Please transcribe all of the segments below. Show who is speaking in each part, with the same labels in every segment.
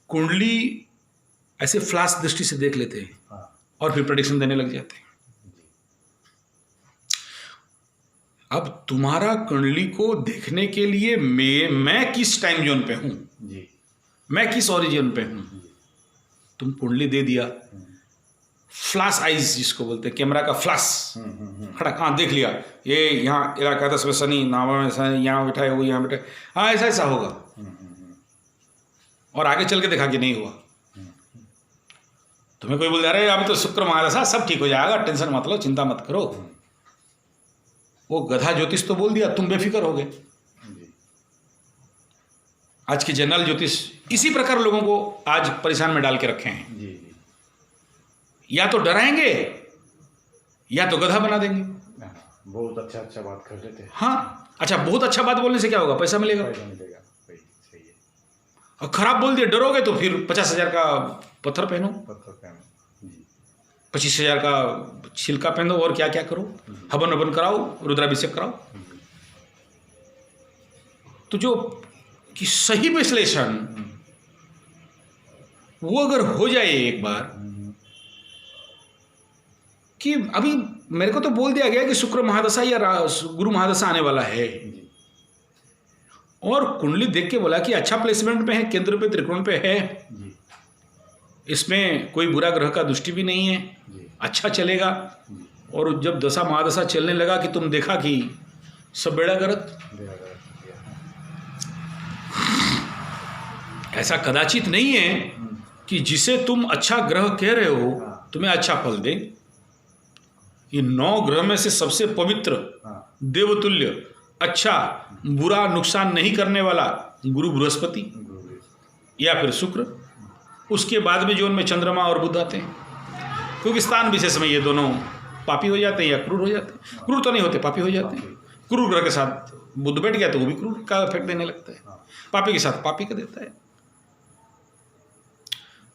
Speaker 1: कुंडली ऐसे फ्लास दृष्टि से देख लेते हैं और फिर प्रेडिक्शन देने लग जाते हैं। अब तुम्हारा कुंडली को देखने के लिए मैं किस टाइम जोन पे हूं, मैं किस ओरिजिन पे हूं, तुम कुंडली दे दिया, फ्लैश आइज जिसको बोलते हैं, कैमरा का फ्लैश, खड़क, हाँ देख लिया, ये यहाँ इलाका 10 में शनि, नावा में शनि, यहाँ बैठा है, वो यहाँ बैठा है, हाँ ऐसा ऐसा होगा, और आगे चल के देखा कि नहीं हुआ। तुम्हें कोई बोल दे रहे अभी तो शुक्र महादशा, सब ठीक हो जाएगा, टेंशन मत लो, चिंता मत करो, वो गधा ज्योतिष तो बोल दिया, तुम बेफिक्र हो गए। आज की जनरल ज्योतिष इसी प्रकार लोगों को आज परेशान में डाल के रखे हैं। या तो डराएंगे या तो गधा बना देंगे।
Speaker 2: बहुत अच्छा बात कर रहे थे।
Speaker 1: हाँ, अच्छा, बहुत अच्छा बात बोलने से क्या होगा, पैसा मिलेगा।
Speaker 2: सही है।
Speaker 1: और खराब बोल दिए, डरोगे तो फिर 50,000 का पत्थर पहनो, 25,000 का छिलका पहनो, और क्या क्या करो, हवन ववन कराओ, रुद्राभिषेक कराओ। तो जो कि सही विश्लेषण वो अगर हो जाए एक बार कि अभी मेरे को तो बोल दिया गया कि शुक्र महादशा या गुरु महादशा आने वाला है, और कुंडली देख के बोला कि अच्छा प्लेसमेंट में है, केंद्र पे, त्रिकोण पे है, इसमें कोई बुरा ग्रह का दृष्टि भी नहीं है, अच्छा चलेगा। और जब दशा महादशा चलने लगा कि तुम देखा कि सब बेड़ा गर्क, ऐसा कदाचित नहीं है कि जिसे तुम अच्छा ग्रह कह रहे हो तुम्हें अच्छा फल दे। ये 9 ग्रह में से सबसे पवित्र, देवतुल्य, अच्छा, बुरा नुकसान नहीं करने वाला गुरु बृहस्पति या फिर शुक्र, उसके बाद में जोन में चंद्रमा और बुध आते हैं, क्योंकि स्थान विशेष में ये दोनों पापी हो जाते हैं या क्रूर हो जाते हैं। क्रूर तो नहीं होते, पापी हो जाते हैं। क्रूर ग्रह के साथ बुध बैठ गया तो वो भी क्रूर का इफेक्ट देने लगता है, पापी के साथ पापी का देता है।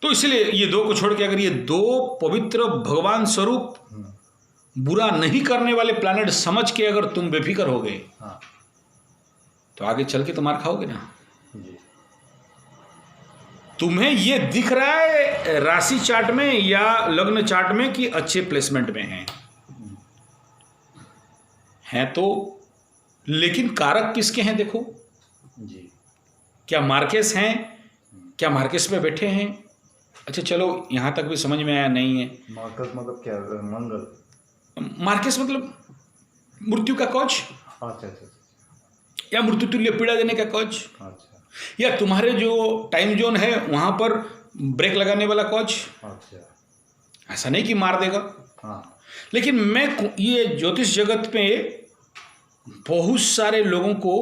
Speaker 1: तो इसलिए ये 2 को छोड़ के अगर ये 2 पवित्र भगवान स्वरूप बुरा नहीं करने वाले प्लैनेट समझ के अगर तुम बेफिक्र हो गए तो आगे चल के तुम मार खाओगे ना। तुम्हें ये दिख रहा है राशि चार्ट में या लग्न चार्ट में कि अच्छे प्लेसमेंट में हैं तो, लेकिन कारक किसके हैं देखो जी। क्या मार्केस हैं, क्या मार्केस में बैठे हैं? अच्छा चलो यहां तक भी समझ में आया नहीं है।
Speaker 2: मार्केस मतलब क्या, मंगल?
Speaker 1: मार्केस मतलब मृत्यु का कवच,
Speaker 2: अच्छा,
Speaker 1: या मृत्यु तुल्य पीड़ा देने का कवच,
Speaker 2: अच्छा,
Speaker 1: या तुम्हारे जो टाइम जोन है वहां पर ब्रेक लगाने वाला कवच।
Speaker 2: अच्छा,
Speaker 1: ऐसा नहीं कि मार देगा।
Speaker 2: हाँ।
Speaker 1: लेकिन मैं ये ज्योतिष जगत में बहुत सारे लोगों को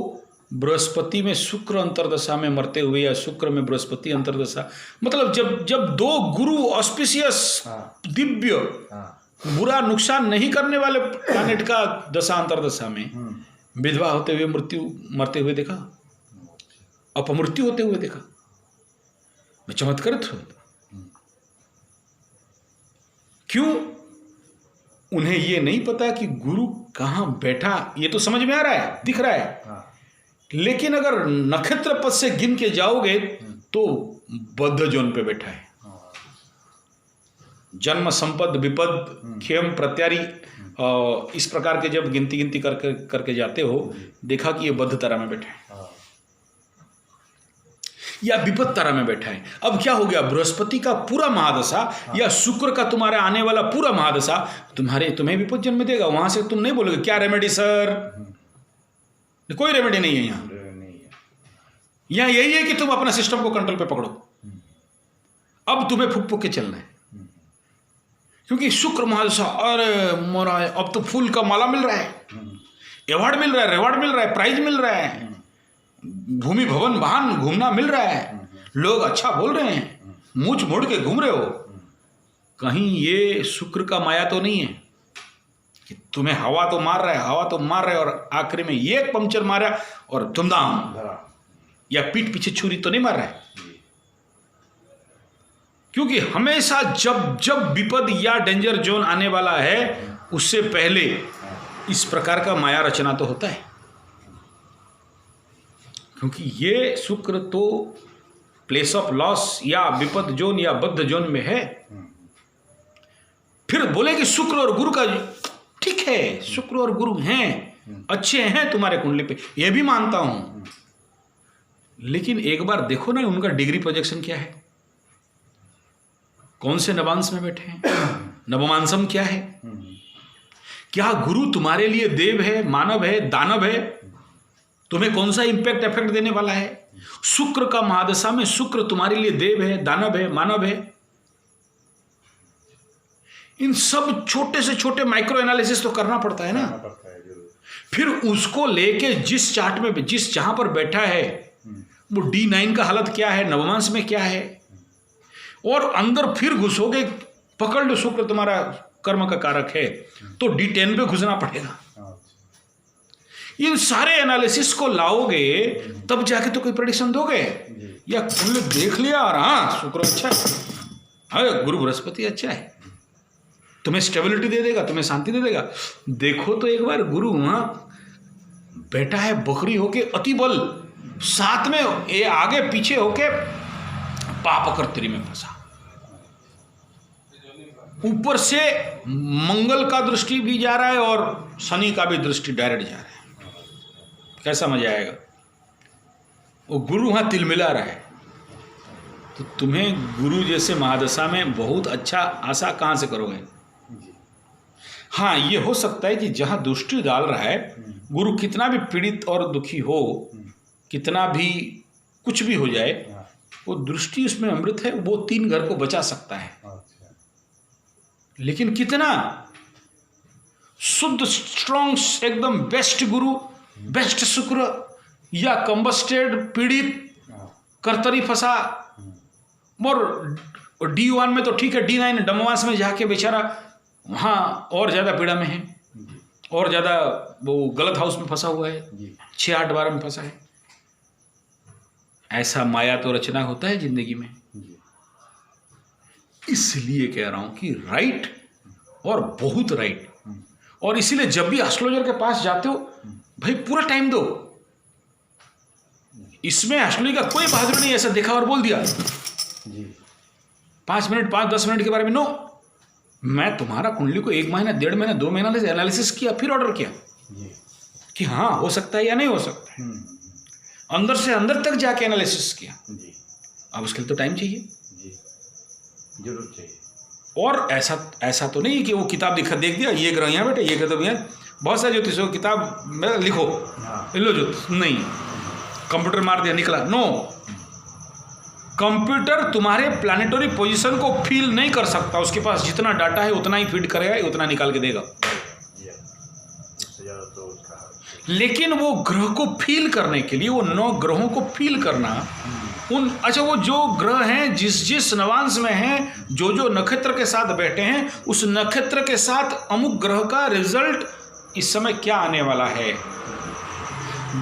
Speaker 1: बृहस्पति में शुक्र अंतर्दशा में मरते हुए या शुक्र में बृहस्पति अंतर्दशा, मतलब जब 2 गुरु ऑस्पिशियस, दिव्य, बुरा नुकसान नहीं करने वाले प्लैनेट का दशा अंतर्दशा में विधवा होते हुए, मरते हुए देखा, अपमृत्यु होते हुए देखा। मैं चमत्कृत हूं। क्यों? उन्हें ये नहीं पता कि गुरु कहां बैठा, ये तो समझ में आ रहा है, दिख रहा है, लेकिन अगर नक्षत्र पद से गिन के जाओगे तो बद्ध जोन पे बैठा है। जन्म, संपद, विपद, खेम, प्रत्यारी, इस प्रकार के जब गिनती करके जाते हो, देखा कि ये बद्ध तारा में बैठा है या विपद तारा में बैठा है। अब क्या हो गया, बृहस्पति का पूरा महादशा या शुक्र का तुम्हारे आने वाला पूरा महादशा तुम्हें विपद जन्म देगा। वहां से तुम नहीं बोलोगे क्या रेमेडी सर, कोई रेमेडी नहीं है यहाँ। यहाँ यही है कि तुम अपना सिस्टम को कंट्रोल पे पकड़ो। अब तुम्हें फूक फूक के चलना है, क्योंकि शुक्र महादशा, अरे मोरा, अब तो फूल का माला मिल रहा है, अवार्ड मिल रहा है, रिवार्ड मिल रहा है, प्राइज मिल रहा है, भूमि भवन वाहन घूमना मिल रहा है, लोग अच्छा बोल रहे हैं, मूछ मोड़ के घूम रहे हो। कहीं ये शुक्र का माया तो नहीं है कि तुम्हें हवा तो मार रहा है और आखिरी में एक पंक्चर मारा और धुमधाम, या पीठ पीछे छुरी तो नहीं मार रहा है। क्योंकि हमेशा जब विपद या डेंजर जोन आने वाला है उससे पहले इस प्रकार का माया रचना तो होता है। क्योंकि ये शुक्र तो प्लेस ऑफ लॉस या विपद जोन या बद्ध जोन में है। फिर बोले कि शुक्र और गुरु का, ठीक है शुक्र और गुरु हैं, अच्छे हैं तुम्हारे कुंडली पे, ये भी मानता हूं, लेकिन एक बार देखो ना उनका डिग्री प्रोजेक्शन क्या है, कौन से नवांश में बैठे हैं, नवमांसम क्या है, क्या गुरु तुम्हारे लिए देव है, मानव है, दानव है, तुम्हें कौन सा इंपैक्ट इफेक्ट देने वाला है। शुक्र का महादशा में शुक्र तुम्हारे लिए देव है, दानव है, मानव है। इन सब छोटे से छोटे माइक्रो एनालिसिस तो करना पड़ता है ना। फिर उसको लेके जिस चार्ट में जिस जहां पर बैठा है वो D9 का हालत क्या है, नवमांश में क्या है, और अंदर फिर घुसोगे, पकड़ लो शुक्र तुम्हारा कर्म का कारक है तो D10 पे घुसना पड़ेगा। इन सारे एनालिसिस को लाओगे तब जाके तो कोई प्रेडिक्शन दोगे, या तुमने देख लिया और हाँ शुक्र अच्छा है, हाँ गुरु बृहस्पति अच्छा है, तुम्हें स्टेबिलिटी दे देगा, तुम्हें शांति दे देगा। देखो तो एक बार गुरु वहां बैठा है बकरी होके अति बल, साथ में ये आगे पीछे होके पाप कर्तरी में फंसा, ऊपर से मंगल का दृष्टि भी जा रहा है और शनि का भी दृष्टि डायरेक्ट जा रहा है। कैसा मजा आएगा। वो गुरु वहां तिलमिला रहा है, तो तुम्हें गुरु जैसे महादशा में बहुत अच्छा आशा कहां से करोगे। हाँ ये हो सकता है कि जहां दृष्टि डाल रहा है गुरु, कितना भी पीड़ित और दुखी हो, कितना भी कुछ भी हो जाए, वो दृष्टि उसमें अमृत है, वो 3 घर को बचा सकता है। लेकिन कितना शुद्ध स्ट्रॉन्ग एकदम बेस्ट गुरु, बेस्ट शुक्र, या कंबस्टेड पीड़ित कर्तरी फंसा, और D1 में तो ठीक है, D9 डमवास में जाके बेचारा वहाँ और ज़्यादा पीड़ा में है, और ज़्यादा वो गलत हाउस में फंसा हुआ है, 6-8 12 में फंसा है। ऐसा माया तो रचना होता है जिंदगी में। इसलिए कह रहा हूं कि राइट और बहुत राइट, और इसीलिए जब भी एस्ट्रोलॉजर के पास जाते हो भाई पूरा टाइम दो। इसमें एस्ट्रोलॉजी का कोई बहादुरी नहीं, ऐसा देखा और बोल दिया 5 मिनट 5-10 मिनट के बारे में, नो। मैं तुम्हारा कुंडली को 1 महीना 1.5 महीना 2 महीना से एनालिसिस किया, फिर ऑर्डर किया कि हाँ हो सकता है या नहीं हो सकता है, अंदर से अंदर तक जाके एनालिसिस किया। अब उसके लिए तो टाइम चाहिए,
Speaker 2: जरूर चाहिए।
Speaker 1: और ऐसा तो नहीं कि वो किताब देख दिया, ये ग्रह यहाँ बेटे, ये ग्रह तो यहाँ, बहुत सारे ज्योतिषों की किताब में लिखो, लो ज्योतिष, नहीं कंप्यूटर मार दिया निकला, नो। कंप्यूटर तुम्हारे प्लानिटरी पोजीशन को फील नहीं कर सकता, उसके पास जितना डाटा है उतना ही फीड करेगा, उतना निकाल के देगा। लेकिन वो ग्रह को फील करने के लिए, वो 9 ग्रहों को फील करना, अच्छा वो जो ग्रह हैं जिस नवांश में हैं, जो नक्षत्र के साथ बैठे हैं, उस नक्षत्र के साथ अमुक ग्रह का रिजल्ट इस समय क्या आने वाला है।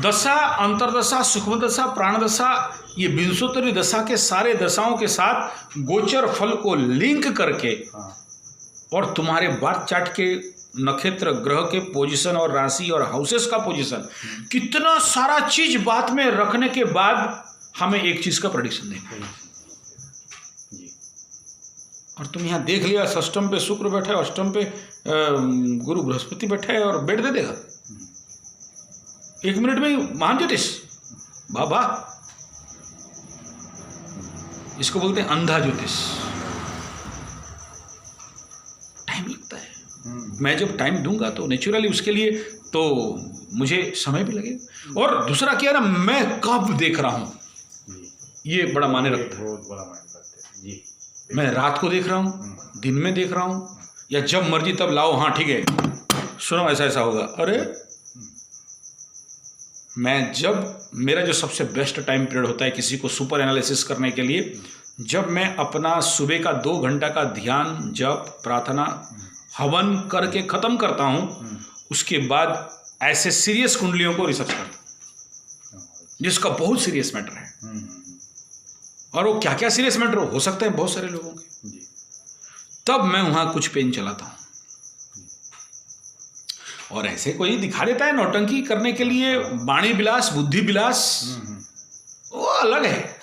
Speaker 1: दशा, अंतरदशा, सूक्ष्म दशा, प्राण दशा, ये विंशोत्तरी दशा के सारे दशाओं के साथ गोचर फल को लिंक करके, और तुम्हारे बार्थ चार्ट के नक्षत्र ग्रह के पोजीशन और राशि और हाउसेस का पोजीशन, कितना सारा चीज बात में रखने के बाद हमें एक चीज का प्रेडिक्शन देना। और तुम यहाँ देख लिया, षष्टम पे शुक्र बैठा है, अष्टम पे गुरु बृहस्पति बैठा है, और बेट दे देगा 1 मिनट में ही। महान ज्योतिष, बाबा इसको बोलते हैं अंधा ज्योतिष। टाइम लगता है, मैं जब टाइम दूंगा तो नेचुरली उसके लिए तो मुझे समय भी लगेगा। और दूसरा क्या है ना, मैं कब देख रहा हूं ये बड़ा मायने रखता है।
Speaker 2: बहुत बड़ा मायने रखता है जी।
Speaker 1: मैं रात को देख रहा हूं, दिन में देख रहा हूं, या जब मर्जी तब लाओ, हाँ ठीक है सुनो ऐसा होगा। अरे मैं जब, मेरा जो सबसे बेस्ट टाइम पीरियड होता है किसी को सुपर एनालिसिस करने के लिए, जब मैं अपना सुबह का 2 घंटा का ध्यान, जप, प्रार्थना, हवन करके ख़त्म करता हूं, उसके बाद ऐसे सीरियस कुंडलियों को रिसर्च करता हूं जिसका बहुत सीरियस मैटर है। और वो क्या क्या सीरियस मैटर हो सकते हैं बहुत सारे लोगों के, तब मैं वहां कुछ पेन चलाता हूं। और ऐसे कोई दिखा देता है नौटंकी करने के लिए, वाणी विलास, बुद्धि विलास, वो अलग है।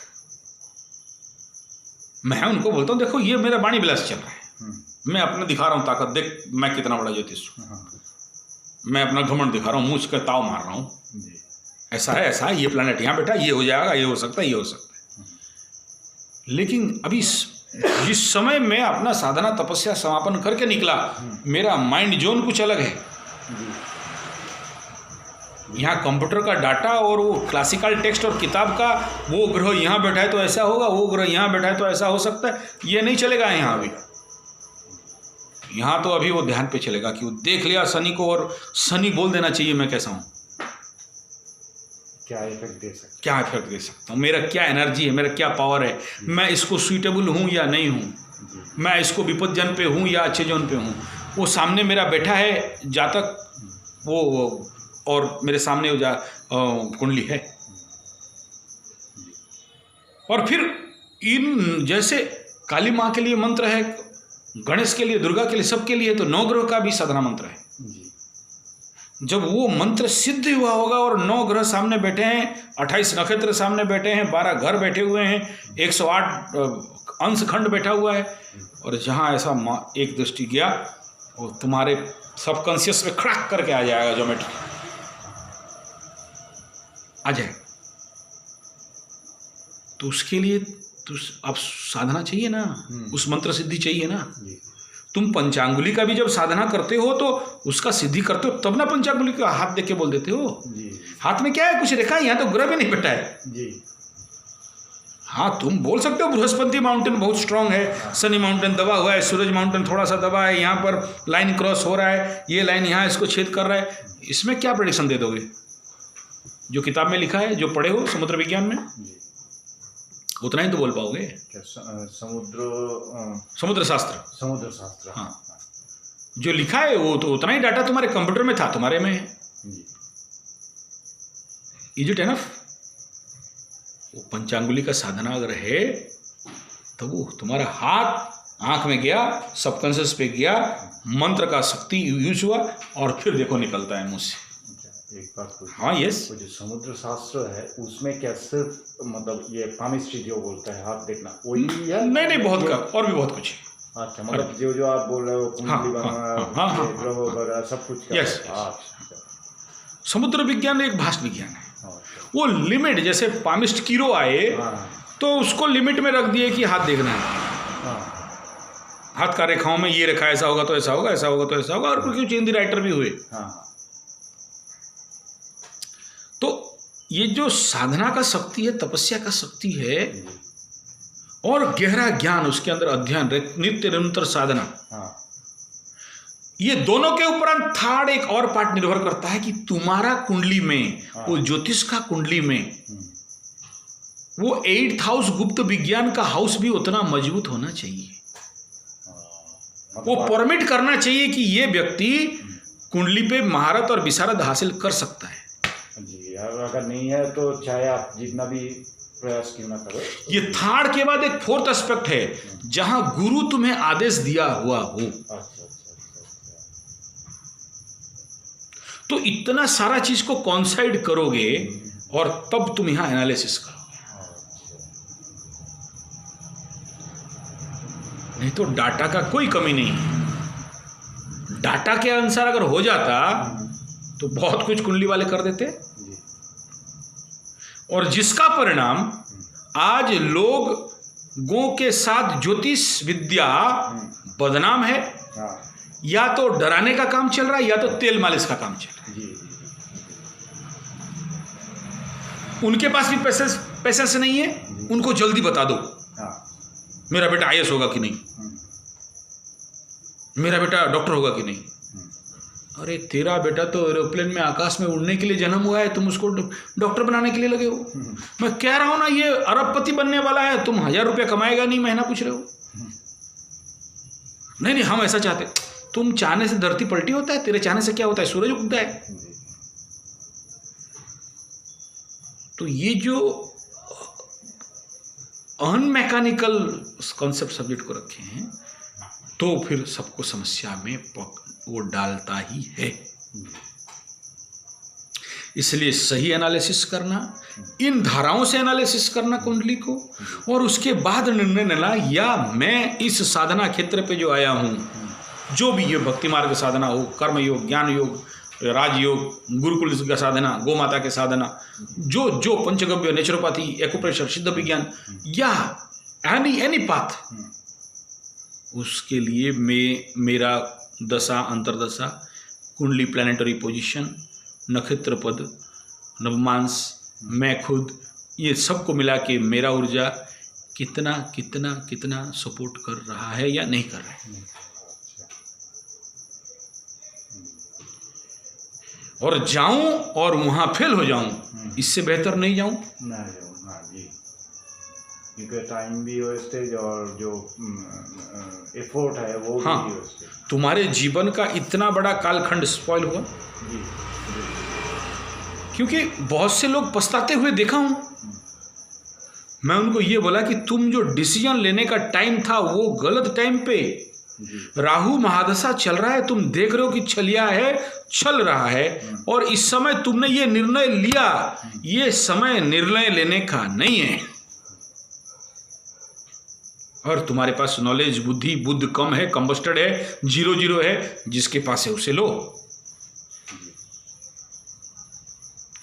Speaker 1: मैं उनको बोलता हूँ देखो ये मेरा वाणी विलास चल रहा है, मैं अपना दिखा रहा हूँ ताकत, देख मैं कितना बड़ा ज्योतिष हूँ, मैं अपना घमंड दिखा रहा हूँ, मुझ का ताव मार रहा हूँ, ऐसा है, ये प्लैनेट यहाँ बैठा, ये हो जाएगा, ये हो सकता है, ये हो सकता है। लेकिन अभी जिस समय मैं अपना साधना तपस्या समापन करके निकला, मेरा माइंड जोन कुछ अलग है। यहाँ कंप्यूटर का डाटा और वो क्लासिकल टेक्स्ट और किताब का, वो ग्रह यहाँ बैठा है तो ऐसा होगा, वो ग्रह यहाँ बैठा है तो ऐसा हो सकता है, ये नहीं चलेगा यहाँ अभी। यहाँ तो अभी वो ध्यान पे चलेगा कि वो देख लिया शनि को और शनि बोल देना चाहिए मैं कैसा हूँ,
Speaker 2: क्या इफेक्ट दे सकता
Speaker 1: हूँ, मेरा क्या एनर्जी है, मेरा क्या पावर है, मैं इसको सुइटेबल हूँ या नहीं हूँ, मैं इसको विपद जन पे हूँ या अच्छे जन पे हूँ। वो सामने मेरा बैठा है जातक, वो और मेरे सामने वो कुंडली है। और फिर इन जैसे काली माँ के लिए मंत्र है, गणेश के लिए, दुर्गा के लिए, सबके लिए, तो नवग्रह का भी साधना मंत्र है। जब वो मंत्र सिद्ध हुआ होगा और 9 ग्रह सामने बैठे हैं, 28 नक्षत्र सामने बैठे हैं, 12 घर बैठे हुए हैं, 108 अंश खंड बैठा हुआ है, और जहाँ ऐसा एक दृष्टि गया वो तुम्हारे सबकॉन्शियस में खड़ाक करके आ जाएगा, ज्योमेट्री आ जाएगा। तो उसके लिए तो अब साधना चाहिए ना, उस मंत्र सिद्धि चाहिए ना। तुम पंचांगुली का भी जब साधना करते हो तो उसका सिद्धि करते हो तब ना पंचांगुली का हाथ देख के बोल देते हो। हाथ में क्या है, कुछ रेखा है, यहाँ तो ग्रह भी नहीं बैठा है। हाँ तुम बोल सकते हो बृहस्पति माउंटेन बहुत स्ट्रांग है, शनि माउंटेन दबा हुआ है, सूरज माउंटेन थोड़ा सा दबा है, यहाँ पर लाइन क्रॉस हो रहा है, ये लाइन यहाँ इसको छेद कर रहा है। इसमें क्या प्रेडिक्शन दे दोगे? जो किताब में लिखा है, जो पढ़े हो समुद्र विज्ञान में, उतना ही तो बोल पाओगे। समुद्र शास्त्र, हाँ, जो लिखा है वो तो उतना ही डाटा तुम्हारे कंप्यूटर में था, तुम्हारे में है। Is it enough? वो पंचांगुली का साधना अगर है तो वो तुम्हारा हाथ आंख में गया, सबकॉन्शियस पे गया, मंत्र का शक्ति यूज हुआ और फिर देखो निकलता है मुंह से।
Speaker 2: एक बात पूछो।
Speaker 1: हाँ यस।
Speaker 2: वो जो समुद्र शास्त्र है उसमें क्या सिर्फ मतलब ये पामिस्ट्री जो बोलता है हाथ देखना वही है? नहीं,
Speaker 1: बहुत का और भी बहुत कुछ है।
Speaker 2: अच्छा, मतलब जो आप बोल रहे हो कुंडली बनना, ग्रह वगैरह सब कुछ।
Speaker 1: यस, समुद्र विज्ञान एक भाषा विज्ञान है। वो लिमिट, जैसे पामिस्ट कीरो आए तो उसको लिमिट में रख दिए कि हाथ देखना है, हाथ का रेखाओं में ये रेखा ऐसा होगा तो ऐसा होगा, ऐसा होगा तो ऐसा होगा, और कुछ हिंदी राइटर भी हुए। तो ये जो साधना का शक्ति है, तपस्या का शक्ति है, और गहरा ज्ञान उसके अंदर, अध्ययन, नित्य निरंतर साधना, ये दोनों के उपरांत थर्ड एक और पार्ट निर्भर करता है कि तुम्हारा कुंडली में, वो ज्योतिष का कुंडली में, वो 8th हाउस गुप्त विज्ञान का हाउस भी उतना मजबूत होना चाहिए। वो परमिट करना चाहिए कि ये व्यक्ति कुंडली पे महारत और विशारद हासिल कर सकता है।
Speaker 2: जी, अगर नहीं है तो चाहे आप जितना भी प्रयास क्यों ना करो। ये
Speaker 1: थर्ड के बाद एक फोर्थ एस्पेक्ट है जहां गुरु तुम्हें आदेश दिया हुआ हो। तो इतना सारा चीज को कॉन्साइड करोगे और तब तुम यहां एनालिसिस करोगे। नहीं तो डाटा का कोई कमी नहीं है। डाटा के अनुसार अगर हो जाता तो बहुत कुछ कुंडली वाले कर देते, और जिसका परिणाम आज लोगों के साथ ज्योतिष विद्या बदनाम है। या तो डराने का काम चल रहा है या तो तेल मालिश का काम चल रहा है। उनके पास भी पैसेंस नहीं है, उनको जल्दी बता दो मेरा बेटा IAS होगा कि नहीं, मेरा बेटा डॉक्टर होगा कि नहीं। अरे तेरा बेटा तो एरोप्लेन में आकाश में उड़ने के लिए जन्म हुआ है, तुम उसको डॉक्टर बनाने के लिए लगे हो। मैं कह रहा हूं ना, ये अरबपति बनने वाला है, तुम 1000 रुपया कमाएगा नहीं, महीना पूछ रहे हो। नहीं, हम ऐसा चाहते। तुम चाहने से धरती पलटी होता है, तेरे चाहने से क्या होता है, सूरज उगता है। तो ये जो अनमैकेनिकल कॉन्सेप्ट सब्जेक्ट को रखे हैं, तो फिर सबको समस्या में वो डालता ही है। इसलिए सही एनालिसिस करना, इन धाराओं से एनालिसिस करना कुंडली को, और उसके बाद निर्णय लेना, या मैं इस साधना क्षेत्र पे जो आया हूँ, जो भी ये भक्ति मार्ग साधना हो, कर्म योग, ज्ञान योग, राजयोग, गुरुकुल का साधना, गौ माता के साधना, जो जो पंचगव्य, नेचुरोपैथी, एक्यूप्रेशर, सिद्ध विज्ञान, या एनी पाथ, उसके लिए मेरा दशा, अंतरदशा, कुंडली, प्लानिटरी पोजीशन, नक्षत्र पद, नवमांस, मैं खुद, ये सबको मिला के मेरा ऊर्जा कितना कितना कितना सपोर्ट कर रहा है या नहीं कर रहा है। और जाऊं और वहां फेल हो जाऊं, इससे बेहतर नहीं जाऊं।
Speaker 2: हाँ जी, क्योंकि टाइम भी वेस्टेज और जो एफर्ट है वो
Speaker 1: हाँ,
Speaker 2: भी वेस्टेज।
Speaker 1: तुम्हारे जीवन का इतना बड़ा कालखंड स्पॉइल हुआ।
Speaker 2: जी,
Speaker 1: क्योंकि बहुत से लोग पछताते हुए देखा हूं। मैं उनको ये बोला कि तुम जो डिसीजन लेने का टाइम था वो गलत टाइम पे, राहु महादशा चल रहा है, तुम देख रहे हो कि छलिया है, चल रहा है, और इस समय तुमने ये निर्णय लिया, ये समय निर्णय लेने का नहीं है। और तुम्हारे पास नॉलेज, बुद्धि, बुद्ध कम है, कंबस्टेड है, 0 है, जिसके पास है उसे लो।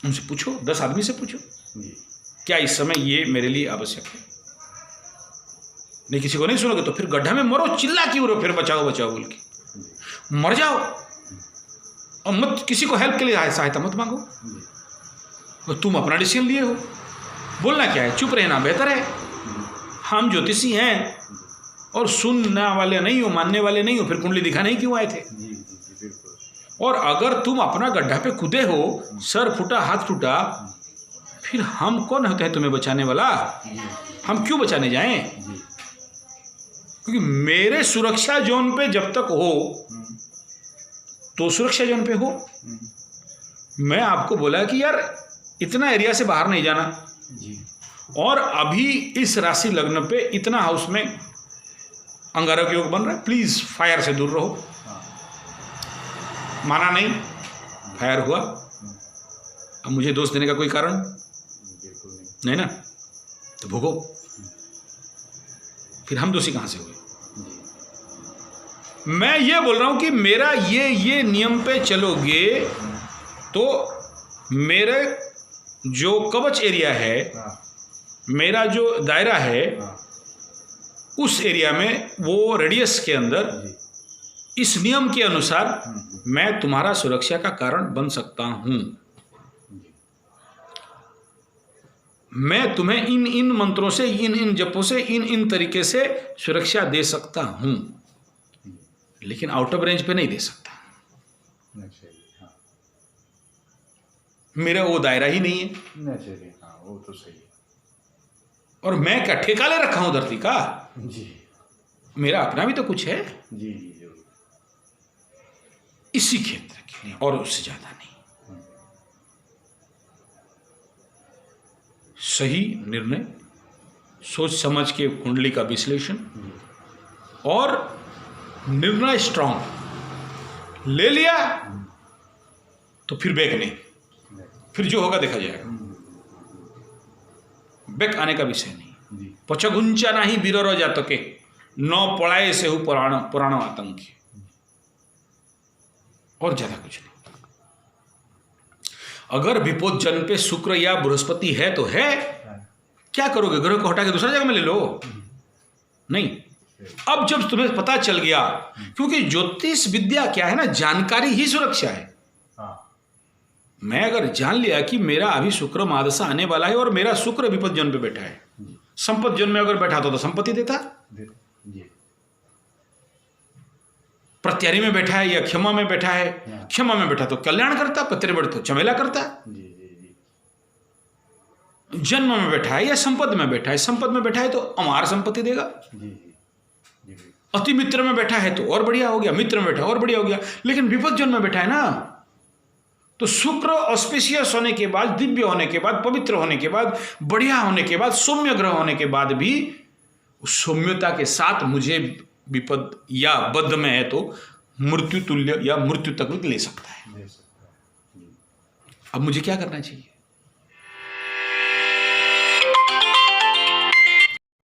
Speaker 1: उनसे पूछो, 10 आदमी से पूछो, क्या इस समय ये मेरे लिए आवश्यक है। नहीं, किसी को नहीं सुनोगे तो फिर गड्ढा में मरो, चिल्ला क्यों रहो, फिर बचाओ बचाओ बोल के मर जाओ, और मत किसी को हेल्प के लिए सहायता मत मांगो। और तुम अपना डिसीजन लिए हो, बोलना क्या है, चुप रहना बेहतर है। हम ज्योतिषी हैं और सुनने वाले नहीं हो, मानने वाले नहीं हो, फिर कुंडली दिखाने ही क्यों आए थे। और अगर तुम अपना गड्ढा पे कूदे हो, सर फूटा, हाथ टूटा, फिर हम कौन होते हैं तुम्हें बचाने वाला? हम क्यों बचाने जाएं? क्योंकि मेरे सुरक्षा जोन पे जब तक हो तो सुरक्षा जोन पे हो। मैं आपको बोला कि यार इतना एरिया से बाहर नहीं जाना, और अभी इस राशि लग्न पे इतना हाउस में अंगारक योग बन रहा है, प्लीज फायर से दूर रहो। माना नहीं, फायर हुआ, अब मुझे दोष देने का कोई कारण नहीं ना, तो भोगो। फिर हम दोषी कहां से हुए? मैं ये बोल रहा हूं कि मेरा ये नियम पे चलोगे तो मेरे जो कवच एरिया है, मेरा जो दायरा है, उस एरिया में, वो रेडियस के अंदर, इस नियम के अनुसार मैं तुम्हारा सुरक्षा का कारण बन सकता हूं। मैं तुम्हें इन मंत्रों से, इन जपों से, इन तरीके से सुरक्षा दे सकता हूं, लेकिन आउट ऑफ रेंज पे नहीं दे सकता। मेरा वो दायरा ही नहीं है।
Speaker 2: वो तो सही है।
Speaker 1: और मैं क्या ठेका ले रखा हूं धरती का?
Speaker 2: जी,
Speaker 1: मेरा अपना भी तो कुछ है।
Speaker 2: जी जरूर।
Speaker 1: इसी क्षेत्र के लिए, और उससे ज्यादा नहीं। सही निर्णय, सोच समझ के कुंडली का विश्लेषण, और निर्णय स्ट्रांग ले लिया तो फिर बैक नहीं, फिर जो होगा देखा जाएगा। बैक आने का विषय नहीं। पचगुंचा नहीं बीरो जातके, नौ पड़ाए से हु पुराण आतंकी, और ज्यादा कुछ नहीं। अगर विपोत जन पे शुक्र या बृहस्पति है तो है, क्या करोगे? ग्रह को हटा के दूसरा जगह में ले लो? नहीं। अब जब तुम्हें पता चल गया, क्योंकि ज्योतिष विद्या क्या है ना, जानकारी ही सुरक्षा है। मैं अगर जान लिया कि मेरा अभी शुक्र महादशा आने वाला है और मेरा शुक्र विपद जन पे बैठा है, संपत्ति जन में अगर बैठा तो संपत्ति देता, प्रत्यारी में बैठा है या क्षमा में बैठा है, क्षमा में बैठा तो कल्याण करता, पत्रे बैठे तो चमेला करता। जन्म में बैठा है या संपद में बैठा है, संपद में बैठा है तो अमार संपत्ति देगा। अति मित्र में बैठा है तो और बढ़िया हो गया, मित्र में बैठा और बढ़िया हो गया। लेकिन विपद जन में बैठा है ना, तो शुक्र ऑस्पिशियस होने के बाद, दिव्य होने के बाद, पवित्र होने के बाद, बढ़िया होने के बाद, सौम्य ग्रह होने के बाद भी उस सौम्यता के साथ मुझे विपद या बद्ध में है तो मृत्यु तुल्य या मृत्यु तक ले सकता है। अब मुझे क्या करना चाहिए?